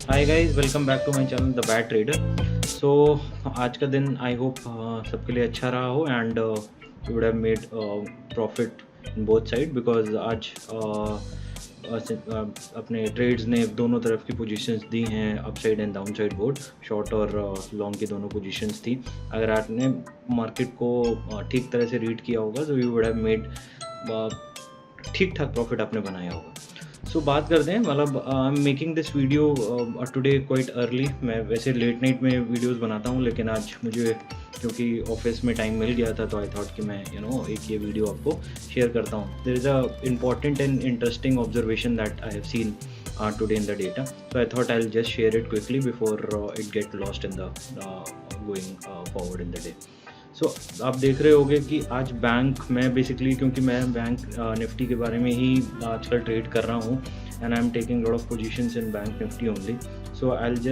Hi guys, welcome back to my channel the bad trader. So आज का दिन I hope सबके लिए अच्छा रहा हो and you would have made profit in both side because आज अपने ट्रेड्स ने दोनों तरफ की पोजीशंस दी हैं, up side and down side board, short और लॉन्ग की दोनों पोजीशंस थी। अगर आपने मार्केट को ठीक तरह से रीड किया होगा तो यू वुड हैव मेड ठीक ठाक प्रॉफिट आपने बनाया होगा। सो बात करते हैं, मतलब I am making this video today quite early. मैं वैसे लेट नाइट में वीडियोस बनाता हूँ, लेकिन आज मुझे क्योंकि ऑफिस में टाइम मिल गया था तो आई थॉट कि मैं एक ये वीडियो आपको शेयर करता हूँ। There is a important and interesting observation that I have seen today in the data, so I thought I'll just share it quickly before it get lost in the going forward in the day. सो आप देख रहे होगे कि आज bank में basically, क्योंकि मैं bank Nifty के बारे में ही आजकल ट्रेड कर रहा हूँ and I am taking lot of positions in bank Nifty only. So I will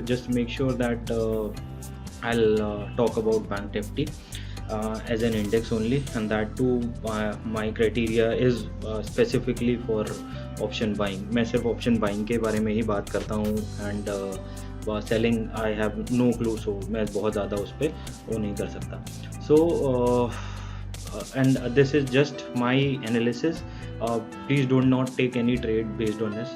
just make sure that I will talk about bank Nifty as an index only, and that too my criteria is specifically for option buying. मैं सिर्फ option buying के बारे में ही बात करता हूँ and selling I have no clue, so मैं बहुत ज़्यादा उस पर वो नहीं कर सकता। So and this is just my analysis, please don't not take any trade based on this.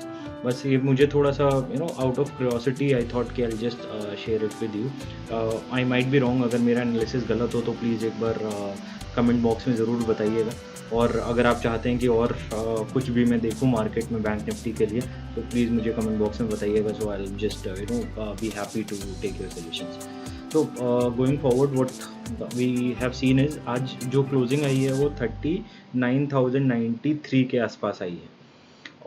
बस ये मुझे थोड़ा सा out of curiosity I thought कि I just share it with you. I might be wrong, अगर मेरा analysis गलत हो तो प्लीज़ एक बार कमेंट बॉक्स में ज़रूर बताइएगा। और अगर आप चाहते हैं कि और कुछ भी मैं देखूं मार्केट में बैंक निफ्टी के लिए तो प्लीज़ मुझे कमेंट बॉक्स में बताइएगा। So I will just be happy to take your suggestions. तो going forward what we have seen is, आज जो क्लोजिंग आई है वो 39,093 के आसपास आई है।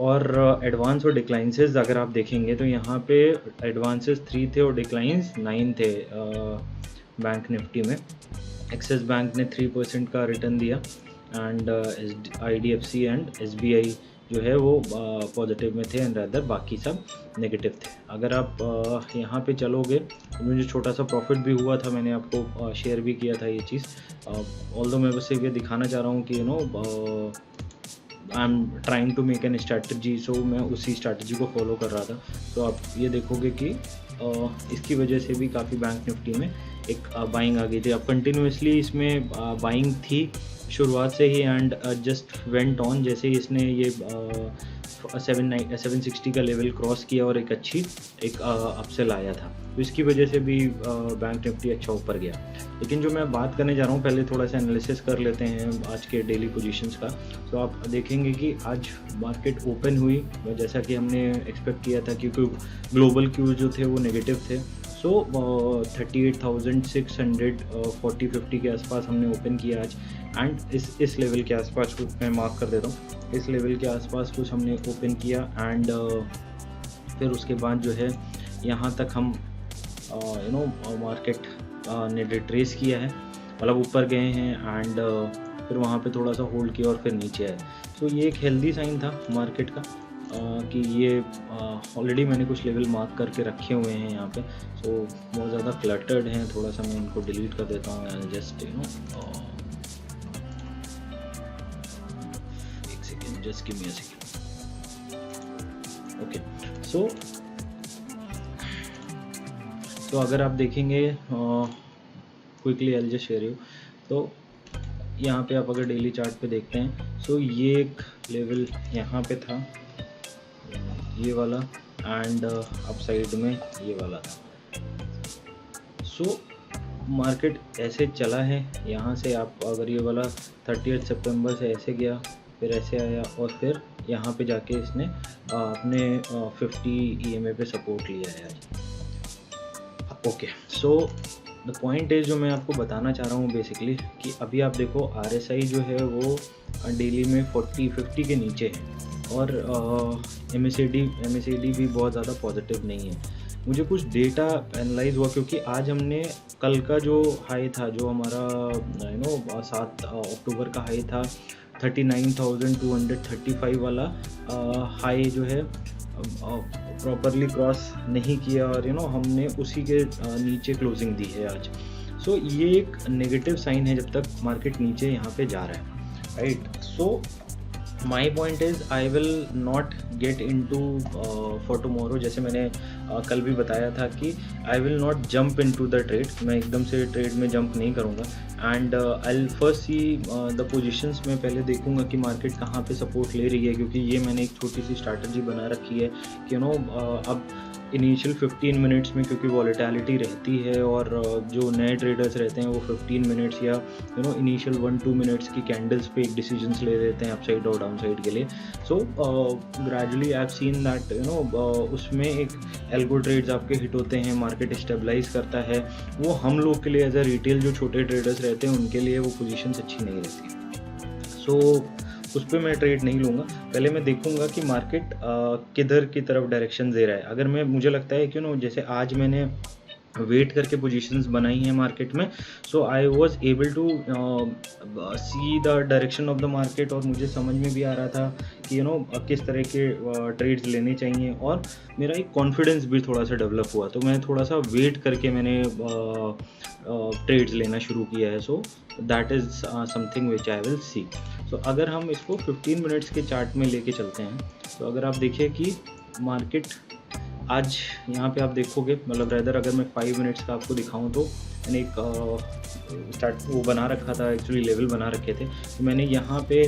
और एडवांस और डिक्लाइंसेस अगर आप देखेंगे तो यहाँ पे एडवांसेस 3 थे और डिक्लाइंस 9 थे बैंक निफ्टी में। एक्सिस बैंक ने 3% का रिटर्न दिया एंड IDFC एंड SBI जो है वो पॉजिटिव में थे एंड अदर बाकी सब नेगेटिव थे। अगर आप यहाँ पे चलोगे तो मुझे छोटा सा प्रॉफिट भी हुआ था, मैंने आपको शेयर भी किया था ये चीज़। ऑल्दो मैं बस ये दिखाना चाह रहा हूँ कि I am trying to make an strategy, so मैं उसी स्ट्रैटेजी को फॉलो कर रहा था। तो आप ये देखोगे कि इसकी वजह से भी काफ़ी बैंक निफ्टी में एक बाइंग आ गई थी। अब कंटिन्यूसली इसमें बाइंग थी शुरुआत से ही एंड जस्ट वेंट ऑन। जैसे ही इसने ये 760 का लेवल क्रॉस किया और एक अच्छी अपसेल आया था, तो इसकी वजह से भी बैंक निफ्टी अच्छा ऊपर गया। लेकिन जो मैं बात करने जा रहा हूँ, पहले थोड़ा सा एनालिसिस कर लेते हैं आज के डेली पोजीशंस का। तो आप देखेंगे कि आज मार्केट ओपन हुई जैसा कि हमने एक्सपेक्ट किया था, क्योंकि ग्लोबल क्यूज जो थे वो नेगेटिव थे। सो 38,640-50 के आसपास हमने ओपन किया आज एंड इस लेवल के आसपास कुछ मैं मार्क कर देता हूँ, इस लेवल के आसपास कुछ हमने ओपन किया एंड फिर उसके बाद जो है यहाँ तक हम मार्केट ने रिट्रेस किया है, मतलब ऊपर गए हैं एंड फिर वहाँ पे थोड़ा सा होल्ड किया और फिर नीचे आए। सो ये एक हेल्दी साइन था मार्केट का कि ये ऑलरेडी मैंने कुछ लेवल मार्क करके रखे हुए हैं यहाँ पे। सो बहुत ज़्यादा क्लटर्ड हैं, थोड़ा सा मैं इनको डिलीट कर देता हूँ एंड जस्ट एक second, just give me a second. Okay, so अगर आप देखेंगे quickly I just share you, तो यहाँ पे आप अगर डेली चार्ट पे देखते हैं, सो ये एक लेवल यहाँ पे था ये वाला एंड अपसाइड में ये वाला था। सो मार्केट ऐसे चला है, यहाँ से आप अगर ये वाला 30 सितंबर से ऐसे गया, फिर ऐसे आया और फिर यहाँ पे जाके इसने अपने 50 EMA पे सपोर्ट लिया है आज। Okay, so the point is, जो मैं आपको बताना चाह रहा हूँ बेसिकली कि अभी आप देखो RSI जो है वो डेली में 40-50 के नीचे है और MACD भी बहुत ज़्यादा पॉजिटिव नहीं है। मुझे कुछ डेटा एनालाइज हुआ, क्योंकि आज हमने कल का जो हाई था, जो हमारा 7 अक्टूबर का हाई था 39,235 वाला हाई जो है प्रॉपरली क्रॉस नहीं किया और हमने उसी के नीचे क्लोजिंग दी है आज। सो ये एक नेगेटिव साइन है जब तक मार्केट नीचे यहाँ पे जा रहा है, right. So my point is I will not get in to for tomorrow, जैसे मैंने कल भी बताया था कि I will not jump in to the trade, मैं एकदम से ट्रेड में जंप नहीं करूँगा। And I first see the positions में पहले देखूँगा कि मार्केट कहाँ पे सपोर्ट ले रही है, क्योंकि ये मैंने एक छोटी सी स्ट्रैटेजी बना रखी है कि अब इनिशियल 15 मिनट्स में, क्योंकि वॉलेटिलिटी रहती है और जो नए ट्रेडर्स रहते हैं वो 15 मिनट्स या इनिशियल 1-2 मिनट्स की कैंडल्स पे एक डिसीजंस ले लेते हैं अपसाइड और डाउन साइड के लिए। So gradually I have seen that उसमें एक एल्गो ट्रेड्स आपके हिट होते हैं, मार्केट स्टेबलाइज करता है। वो हम लोग के लिए एज अ रिटेल जो छोटे ट्रेडर्स रहते हैं उनके लिए वो पोजीशंस अच्छी नहीं रहती। सो उस पर मैं ट्रेड नहीं लूँगा। पहले मैं देखूँगा कि मार्केट किधर की तरफ डायरेक्शन दे रहा है। अगर मुझे लगता है कि जैसे आज मैंने वेट करके पोजीशंस बनाई हैं मार्केट में, so I was able to see the direction of the market, और मुझे समझ में भी आ रहा था कि किस तरह के ट्रेड्स लेने चाहिए, और मेरा एक कॉन्फिडेंस भी थोड़ा सा डेवलप हुआ। तो मैं थोड़ा सा वेट करके मैंने ट्रेड्स लेना शुरू किया है। So that is something which I will see. So अगर हम इसको 15 मिनट्स के चार्ट में लेके चलते हैं, तो अगर आप देखिए कि मार्केट आज यहाँ पे आप देखोगे, मतलब रेदर अगर मैं 5 मिनट्स का आपको दिखाऊं तो मैंने एक स्टार्ट वो बना रखा था, एक्चुअली लेवल बना रखे थे। तो मैंने यहाँ पे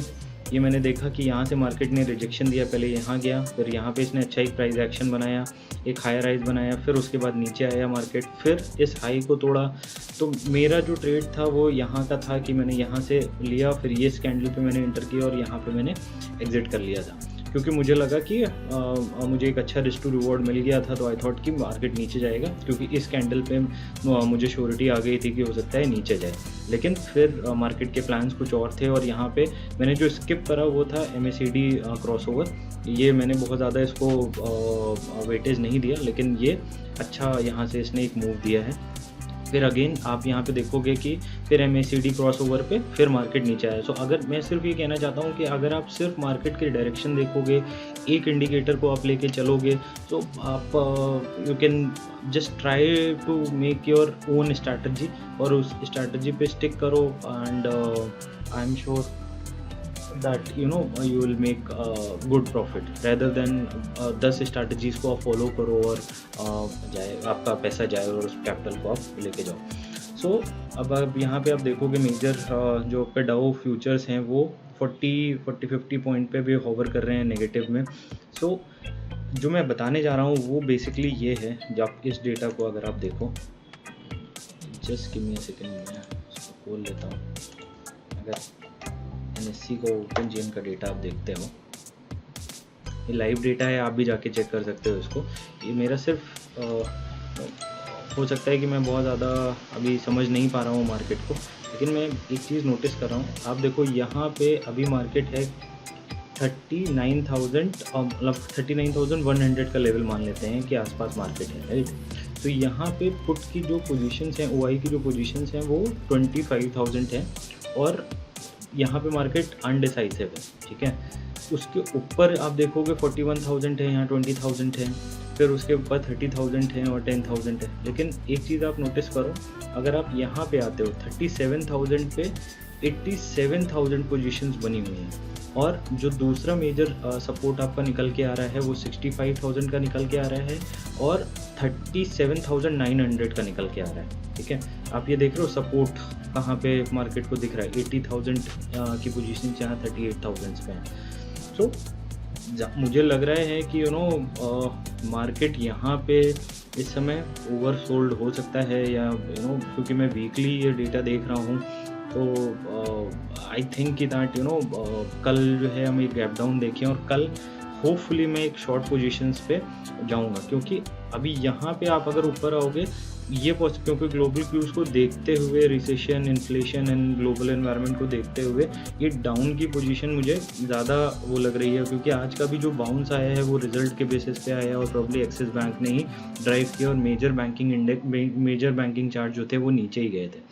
ये मैंने देखा कि यहाँ से मार्केट ने रिजेक्शन दिया, पहले यहाँ गया, फिर यहाँ पे इसने अच्छा एक प्राइस एक्शन बनाया, एक हायर हाइज बनाया, फिर उसके बाद नीचे आया मार्केट, फिर इस हाई को तोड़ा। तो मेरा जो ट्रेड था वो यहाँ का था कि मैंने यहाँ से लिया, फिर ये इस कैंडल पे मैंने एंटर किया और यहाँ पे मैंने एग्जिट कर लिया था, क्योंकि मुझे लगा कि मुझे एक अच्छा रिस्क टू रिवॉर्ड मिल गया था। तो आई थॉट कि मार्केट नीचे जाएगा, क्योंकि इस कैंडल पे मुझे श्योरिटी आ गई थी कि हो सकता है नीचे जाए। लेकिन फिर मार्केट के प्लान्स कुछ और थे, और यहाँ पे मैंने जो स्किप करा वो था MACD क्रॉसओवर। ये मैंने बहुत ज़्यादा इसको वेटेज नहीं दिया, लेकिन ये अच्छा यहाँ से इसने एक मूव दिया है। फिर अगेन आप यहाँ पे देखोगे कि फिर MACD क्रॉसओवर पे फिर मार्केट नीचे आया। सो अगर मैं सिर्फ ये कहना चाहता हूँ कि अगर आप सिर्फ मार्केट के डायरेक्शन देखोगे, एक इंडिकेटर को आप लेके चलोगे, तो आप you can just try to make your own strategy, और उस स्ट्रैटेजी पे स्टिक करो, and I am sure that you will make good profit rather than 10 strategies को आप फॉलो करो और आपका पैसा जाए और उस कैपिटल को आप लेके जाओ। सो अब यहाँ पे आप देखोगे मेजर जो पे डाउ फ्यूचर्स हैं वो 40-50 पॉइंट पे भी होवर कर रहे हैं नेगेटिव में। सो जो मैं बताने जा रहा हूँ वो बेसिकली ये है, जब इस डेटा को अगर आप देखो, just give me a second, मैं इसको खोल लेता हूँ। अगर NSE का OpenGN का डेटा आप देखते हो, ये लाइव डेटा है, आप भी जाके चेक कर सकते हो इसको। ये मेरा सिर्फ हो सकता है कि मैं बहुत ज़्यादा अभी समझ नहीं पा रहा हूँ मार्केट को, लेकिन मैं एक चीज़ नोटिस कर रहा हूँ। आप देखो यहाँ पे अभी मार्केट है 39,000, मतलब 39,100 का लेवल मान लेते हैं कि आसपास मार्केट है, राइट। तो यहाँ पे पुट की जो पोजीशंस हैं, OI की जो पोजीशंस हैं वो 25,000 है, और यहाँ पे मार्केट अनडिसाइसिव है, ठीक है। उसके ऊपर आप देखोगे 41,000 है, यहाँ 20,000 है, फिर उसके ऊपर 30,000 है और 10,000 है। लेकिन एक चीज़ आप नोटिस करो, अगर आप यहाँ पे आते हो 37,000 पे 87,000 पोजीशंस बनी हुई हैं, और जो दूसरा मेजर सपोर्ट आपका निकल के आ रहा है वो 65,000 का निकल के आ रहा है, और 37,900 का निकल के आ रहा है, ठीक है। आप ये देख रहे हो सपोर्ट कहाँ पे मार्केट को दिख रहा है, 80,000 की पोजीशन यहाँ 38,000 पे है। सो मुझे लग रहा है कि मार्केट यहाँ पे इस समय ओवरसोल्ड हो सकता है, या क्योंकि मैं वीकली ये डेटा देख रहा हूँ, तो आई थिंक कि दैट कल जो है हम एक गैप डाउन देखें, और कल होपफुली मैं एक शॉर्ट पोजीशंस पे जाऊंगा, क्योंकि अभी यहाँ पे आप अगर ऊपर आओगे ये क्योंकि ग्लोबल क्यूज को देखते हुए, recession, inflation and global environment को देखते हुए ये डाउन की पोजीशन मुझे ज़्यादा वो लग रही है, क्योंकि आज का भी जो बाउंस आया है वो रिजल्ट के बेसिस पे आया है, और प्रॉब्ली एक्सिस बैंक ने ही ड्राइव किया, और मेजर बैंकिंग चार्ट जो थे वो नीचे ही गए थे।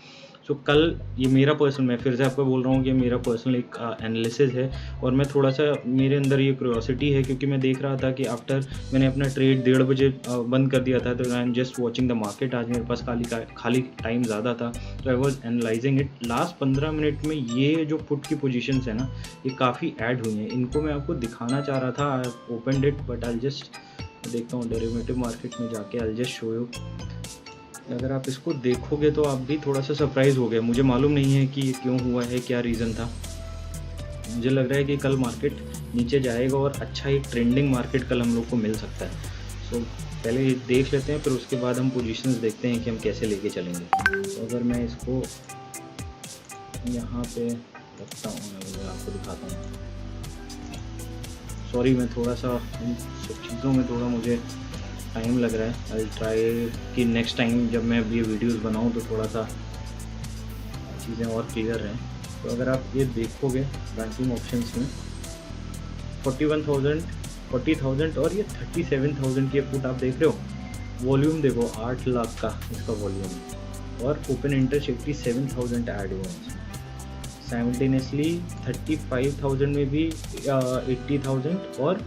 सो कल ये मेरा पर्सनल, मैं फिर से आपको बोल रहा हूँ कि मेरा पर्सनल एक एनालिसिस है, और मैं थोड़ा सा मेरे अंदर ये क्यूरियोसिटी है क्योंकि मैं देख रहा था कि आफ्टर मैंने अपना ट्रेड 1:30 बजे बंद कर दिया था, तो आई am just watching the market. आज मेरे पास खाली टाइम ज़्यादा था, तो I was analysing it. Last 15 minute में ये जो पुट की पोजीशंस है ना, ये काफ़ी ऐड हुई हैं। इनको मैं आपको दिखाना चाह रहा था, I opened it, but I just देखता हूँ डेरिवेटिव मार्केट में जाके, आई जस्ट शो यू। अगर आप इसको देखोगे तो आप भी थोड़ा सा सरप्राइज हो गए। मुझे मालूम नहीं है कि ये क्यों हुआ है, क्या रीज़न था। मुझे लग रहा है कि कल मार्केट नीचे जाएगा और अच्छा एक ट्रेंडिंग मार्केट कल हम लोग को मिल सकता है। सो पहले ये देख लेते हैं, फिर उसके बाद हम पोजीशंस देखते हैं कि हम कैसे लेके चलेंगे। तो अगर मैं इसको यहाँ पे रखता हूँ, मैं आपको दिखाता हूँ। सॉरी, मैं थोड़ा सा इन सब चीज़ों में थोड़ा मुझे टाइम लग रहा है। आई ट्राई कि नेक्स्ट टाइम जब मैं ये वीडियोस बनाऊं तो थोड़ा सा चीज़ें और क्लियर रहें। तो अगर आप ये देखोगे बैंकिंग ऑप्शंस में 41,000, 40,000 और ये 37,000 की पुट आप देख रहे हो। वॉल्यूम देखो 8 लाख का इसका वॉल्यूम, और ओपन इंटरेस्ट 87,000 ऐड हुआ है। साइमल्टेनियसली 35,000 में भी 80,000 और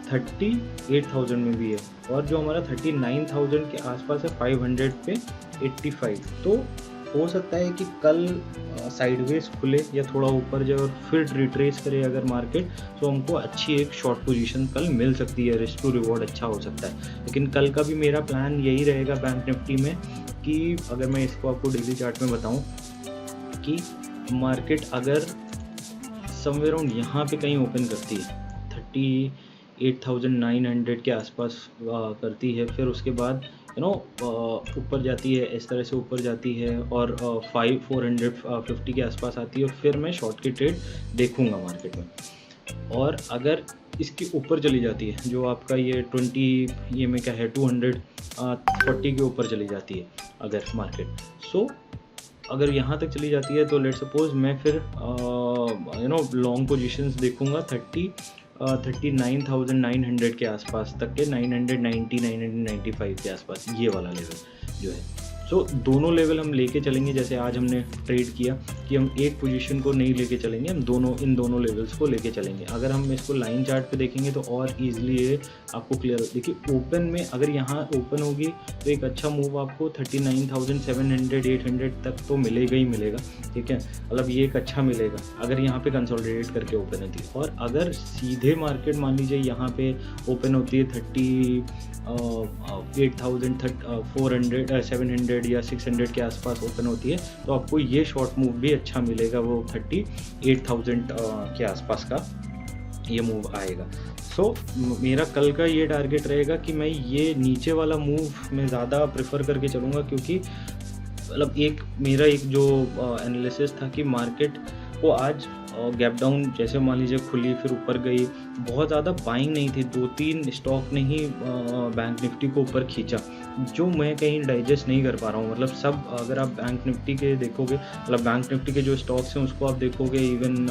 38,000 में भी है, और जो हमारा 39,000 के आसपास है 500 पे 85। तो हो सकता है कि कल साइडवेज खुले या थोड़ा ऊपर जाए और फिर रिट्रेस करे अगर मार्केट, तो हमको अच्छी एक शॉर्ट पोजीशन कल मिल सकती है, रिस्क टू रिवॉर्ड अच्छा हो सकता है। लेकिन कल का भी मेरा प्लान यही रहेगा बैंक निफ्टी में कि अगर मैं इसको आपको डेली चार्ट में बताऊं कि मार्केट अगर समवेयर अराउंड यहाँ पे कहीं ओपन करती है 38,900 के आसपास करती है, फिर उसके बाद ऊपर जाती है, इस तरह से ऊपर जाती है और 450 के आसपास आती है, और फिर मैं शॉर्ट की ट्रेड देखूंगा मार्केट में। और अगर इसके ऊपर चली जाती है, जो आपका ये 20 ये में क्या है 240 के ऊपर चली जाती है अगर मार्केट, सो अगर यहाँ तक चली जाती है तो लेट्स सपोज मैं फिर लॉन्ग पोजीशंस देखूंगा 39,900 के आसपास तक के, 990, 995 के आसपास, ये वाला लेवल जो है। सो दोनों लेवल हम लेके चलेंगे, जैसे आज हमने ट्रेड किया कि हम एक पोजीशन को नहीं लेके चलेंगे, हम इन दोनों लेवल्स को लेके चलेंगे। अगर हम इसको लाइन चार्ट पे देखेंगे तो और ईजिली ये आपको क्लियर हो। देखिए ओपन में अगर यहाँ ओपन होगी तो एक अच्छा मूव आपको 39,700, 800 तक तो मिलेगा ही मिलेगा, ठीक है। मतलब ये एक अच्छा मिलेगा अगर यहाँ पे कंसोलिडेट करके ओपन होती है। और अगर सीधे मार्केट मान लीजिए यहाँ पे ओपन होती है 38,400, 700 या 600 के आसपास ओपन होती है, तो आपको ये शॉर्ट मूव भी अच्छा मिलेगा, वो 38,000 के आसपास का ये मूव आएगा। सो मेरा कल का ये टारगेट रहेगा कि मैं ये नीचे वाला मूव मैं ज़्यादा प्रेफर करके चलूँगा, क्योंकि मतलब मेरा एक जो एनालिसिस था कि मार्केट को आज गैप डाउन जैसे मान लीजिए खुली फिर ऊपर गई, बहुत ज़्यादा बाइंग नहीं थी, 2-3 स्टॉक ने ही बैंक निफ्टी को ऊपर खींचा, जो मैं कहीं डाइजेस्ट नहीं कर पा रहा हूँ। मतलब सब अगर आप बैंक निफ्टी के देखोगे, मतलब बैंक निफ्टी के जो स्टॉक्स हैं उसको आप देखोगे, इवन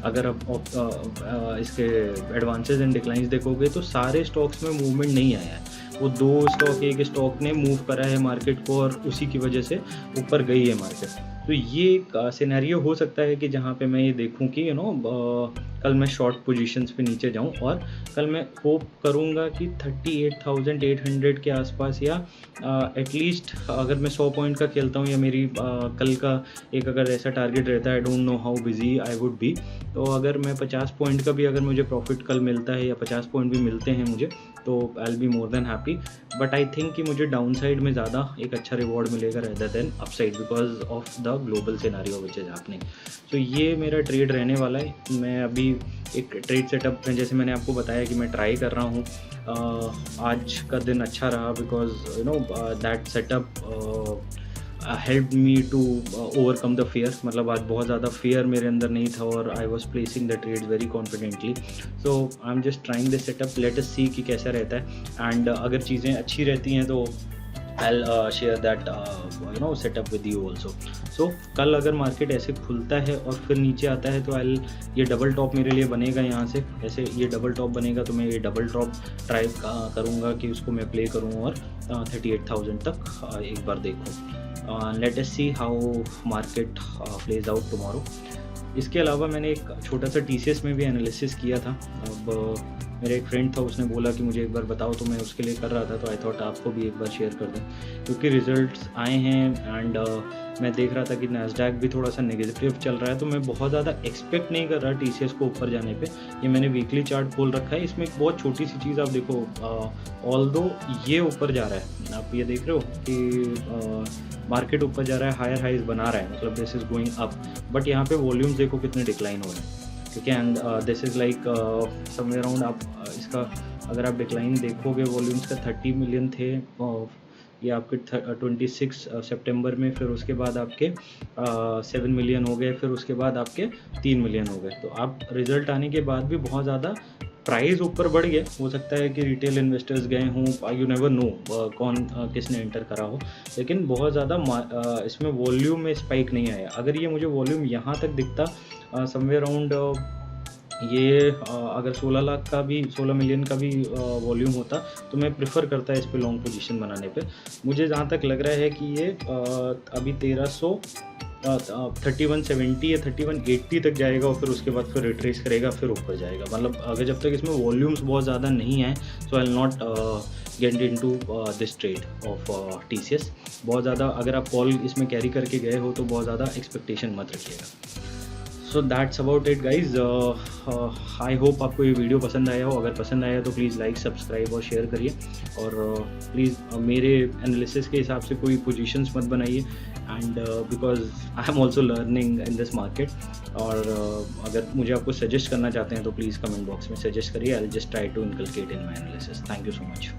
अगर आप इसके एडवांसेस एंड डिक्लाइंस देखोगे तो सारे स्टॉक्स में मूवमेंट नहीं आया है। वो 2 स्टॉक, एक स्टॉक ने मूव करा है मार्केट को और उसी की वजह से ऊपर गई है मार्केट। तो ये एक सिनेरियो हो सकता है कि जहाँ पे मैं ये देखूं कि कल मैं शॉर्ट पोजीशंस पे नीचे जाऊं, और कल मैं होप करूंगा कि 38,800 के आसपास या एटलीस्ट अगर मैं 100 पॉइंट का खेलता हूं, या मेरी कल का एक अगर ऐसा टारगेट रहता है, I don't know how busy I would be, तो अगर मैं 50 पॉइंट का भी अगर मुझे प्रॉफिट कल मिलता है या 50 पॉइंट भी मिलते हैं मुझे, तो I will be more than happy. But I think कि मुझे डाउन साइड में ज़्यादा एक अच्छा रिवॉर्ड मिलेगा rather than upside, because of the global scenario which is happening. तो ये मेरा ट्रेड रहने वाला है। मैं अभी एक ट्रेड सेटअप में, जैसे मैंने आपको बताया कि मैं ट्राई कर रहा हूँ, आज का दिन अच्छा रहा because that setup help me to overcome the fear. मतलब आज बहुत ज़्यादा फियर मेरे अंदर नहीं था और I was placing the trade very confidently. So I am just trying this setup, let us see कि कैसा रहता है। एंड अगर चीज़ें अच्छी रहती हैं तो I'll share that setup with you also. So कल अगर मार्केट ऐसे खुलता है और फिर नीचे आता है तो ये डबल टॉप मेरे लिए बनेगा यहाँ से, ऐसे ये डबल टॉप बनेगा तो मैं ये डबल टॉप ट्राई करूँगा कि उसको मैं प्ले करूँ और 38,000 तक एक बार देखूँ। Late us see how market plays out tomorrow. इसके अलावा मैंने एक छोटा सा TCS में भी एनालिसिस किया था। अब मेरा एक फ्रेंड था, उसने बोला कि मुझे एक बार बताओ, तो मैं उसके लिए कर रहा था, तो आई थॉट आपको भी एक बार शेयर कर दूं, क्योंकि रिजल्ट्स आए हैं एंड मैं देख रहा था कि नैस्डैक भी थोड़ा सा नेगेटिव चल रहा है, तो मैं बहुत ज़्यादा एक्सपेक्ट नहीं कर रहा TCS को ऊपर जाने पे। ये मैंने वीकली चार्ट खोल रखा है, इसमें एक बहुत छोटी सी चीज़ आप देखो, ऑल्दो ये ऊपर जा रहा है, आप ये देख रहे हो कि मार्केट ऊपर जा रहा है, हायर हाइज बना रहा है, मतलब this is going up, but यहाँ पे वॉल्यूम्स देखो कितने डिक्लाइन हो रहे हैं, ठीक है। And this is like somewhere around, आप इसका अगर आप डिक्लाइन देखोगे वॉल्यूम्स का 30 मिलियन थे, ये आपके 26 सितंबर में, फिर उसके बाद आपके 7 मिलियन हो गए, फिर उसके बाद आपके 3 मिलियन हो गए। तो आप रिजल्ट आने के बाद भी बहुत ज़्यादा प्राइस ऊपर बढ़ गया। हो सकता है कि रिटेल इन्वेस्टर्स गए हों, यू नेवर नो कौन किसने एंटर करा हो, लेकिन बहुत ज़्यादा इसमें वॉल्यूम में स्पाइक नहीं आया। अगर ये मुझे वॉल्यूम यहाँ तक दिखता समवेयर अराउंड ये अगर 16 मिलियन का भी वॉल्यूम होता, तो मैं प्रेफर करता है इस पे लॉन्ग पोजीशन बनाने पे। मुझे जहाँ तक लग रहा है कि ये अभी 3170 या 3180 तक जाएगा, और फिर उसके बाद फिर रिट्रेस करेगा, फिर ऊपर जाएगा। मतलब अगर जब तक इसमें वॉल्यूम्स बहुत ज़्यादा नहीं है, so I will not get into this trade of TCS। बहुत ज़्यादा अगर आप कॉल इसमें कैरी करके गए हो, तो बहुत ज़्यादा एक्सपेक्टेशन मत रखिएगा। So that's about it guys. I hope आपको ये वीडियो पसंद आया हो। अगर पसंद आया तो प्लीज़ लाइक, सब्सक्राइब और शेयर करिए, और प्लीज़ मेरे एनालिसिस के हिसाब से कोई पोजीशंस मत बनाइए, and because I am also learning in this market. और अगर मुझे आपको सजेस्ट करना चाहते हैं तो प्लीज़ कमेंट बॉक्स में सजेस्ट करिए, I will just try to inculcate in my analysis. Thank you so much.